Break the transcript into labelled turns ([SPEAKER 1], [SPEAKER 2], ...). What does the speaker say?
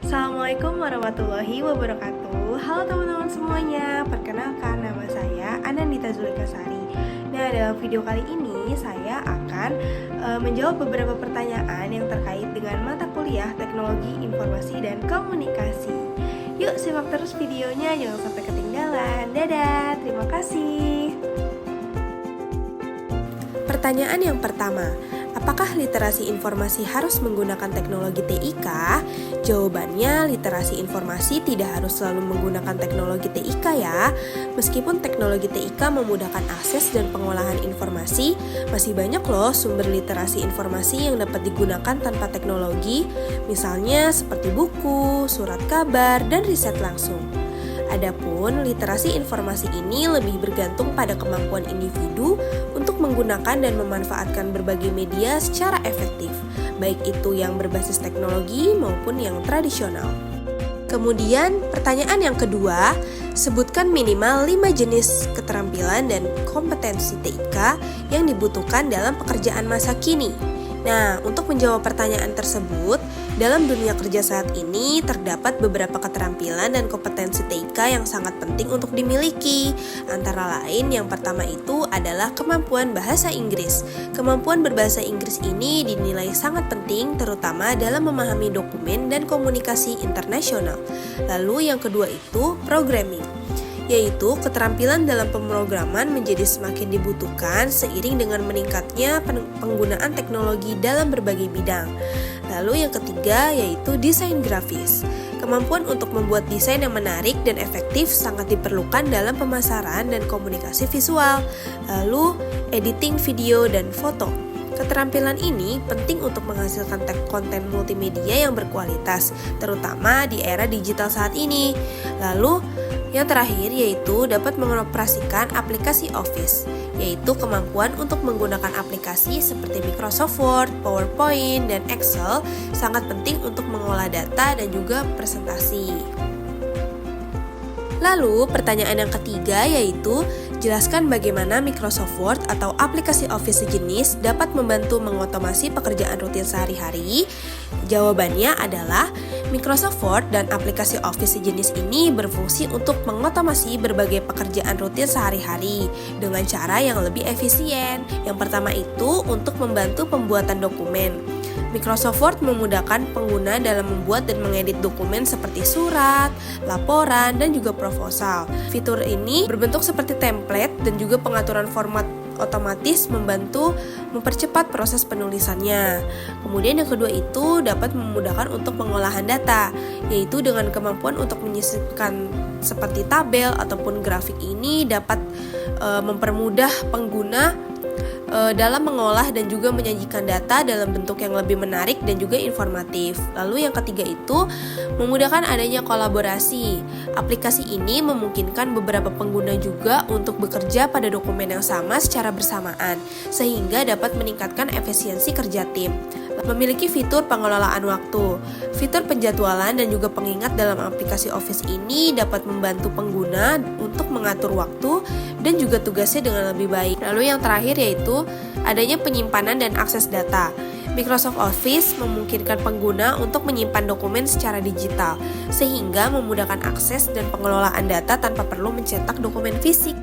[SPEAKER 1] Assalamualaikum warahmatullahi wabarakatuh. Halo teman-teman semuanya, perkenalkan nama saya Anandita Zulikasari. Nah, dalam video kali ini saya akan menjawab beberapa pertanyaan yang terkait dengan mata kuliah Teknologi Informasi dan Komunikasi. Yuk simak terus videonya, jangan sampai ketinggalan. Dadah, terima kasih. Pertanyaan yang pertama, apakah literasi informasi harus menggunakan teknologi TIK? Jawabannya, literasi informasi tidak harus selalu menggunakan teknologi TIK ya. Meskipun teknologi TIK memudahkan akses dan pengolahan informasi, masih banyak loh sumber literasi informasi yang dapat digunakan tanpa teknologi, misalnya seperti buku, surat kabar, dan riset langsung. Adapun literasi informasi ini lebih bergantung pada kemampuan individu untuk menggunakan dan memanfaatkan berbagai media secara efektif, baik itu yang berbasis teknologi maupun yang tradisional. Kemudian, pertanyaan yang kedua, sebutkan minimal 5 jenis keterampilan dan kompetensi TIK yang dibutuhkan dalam pekerjaan masa kini. Nah, untuk menjawab pertanyaan tersebut, dalam dunia kerja saat ini terdapat beberapa keterampilan dan kompetensi TIK yang sangat penting untuk dimiliki. Antara lain, yang pertama itu adalah kemampuan bahasa Inggris. Kemampuan berbahasa Inggris ini dinilai sangat penting terutama dalam memahami dokumen dan komunikasi internasional. Lalu yang kedua itu programming, yaitu keterampilan dalam pemrograman menjadi semakin dibutuhkan seiring dengan meningkatnya penggunaan teknologi dalam berbagai bidang. Lalu yang ketiga yaitu desain grafis. Kemampuan untuk membuat desain yang menarik dan efektif sangat diperlukan dalam pemasaran dan komunikasi visual. Lalu editing video dan foto. Keterampilan ini penting untuk menghasilkan konten multimedia yang berkualitas, terutama di era digital saat ini. Lalu yang terakhir yaitu dapat mengoperasikan aplikasi Office, yaitu kemampuan untuk menggunakan aplikasi seperti Microsoft Word, PowerPoint, dan Excel sangat penting untuk mengolah data dan juga presentasi. Lalu pertanyaan yang ketiga yaitu jelaskan bagaimana Microsoft Word atau aplikasi Office sejenis dapat membantu mengotomasi pekerjaan rutin sehari-hari. Jawabannya adalah Microsoft Word dan aplikasi Office sejenis ini berfungsi untuk mengotomasi berbagai pekerjaan rutin sehari-hari dengan cara yang lebih efisien. Yang pertama itu untuk membantu pembuatan dokumen. Microsoft Word memudahkan pengguna dalam membuat dan mengedit dokumen seperti surat, laporan, dan juga proposal. Fitur ini berbentuk seperti template dan juga pengaturan format otomatis membantu mempercepat proses penulisannya. Kemudian yang kedua itu dapat memudahkan untuk pengolahan data, yaitu dengan kemampuan untuk menyisipkan seperti tabel ataupun grafik ini dapat mempermudah pengguna dalam mengolah dan juga menyajikan data dalam bentuk yang lebih menarik dan juga informatif. Lalu yang ketiga itu memudahkan adanya kolaborasi. Aplikasi ini memungkinkan beberapa pengguna juga untuk bekerja pada dokumen yang sama secara bersamaan, sehingga dapat meningkatkan efisiensi kerja tim. Memiliki fitur pengelolaan waktu. Fitur penjadwalan dan juga pengingat dalam aplikasi Office ini dapat membantu pengguna untuk mengatur waktu dan juga tugasnya dengan lebih baik. Lalu yang terakhir yaitu adanya penyimpanan dan akses data. Microsoft Office memungkinkan pengguna untuk menyimpan dokumen secara digital, sehingga memudahkan akses dan pengelolaan data tanpa perlu mencetak dokumen fisik.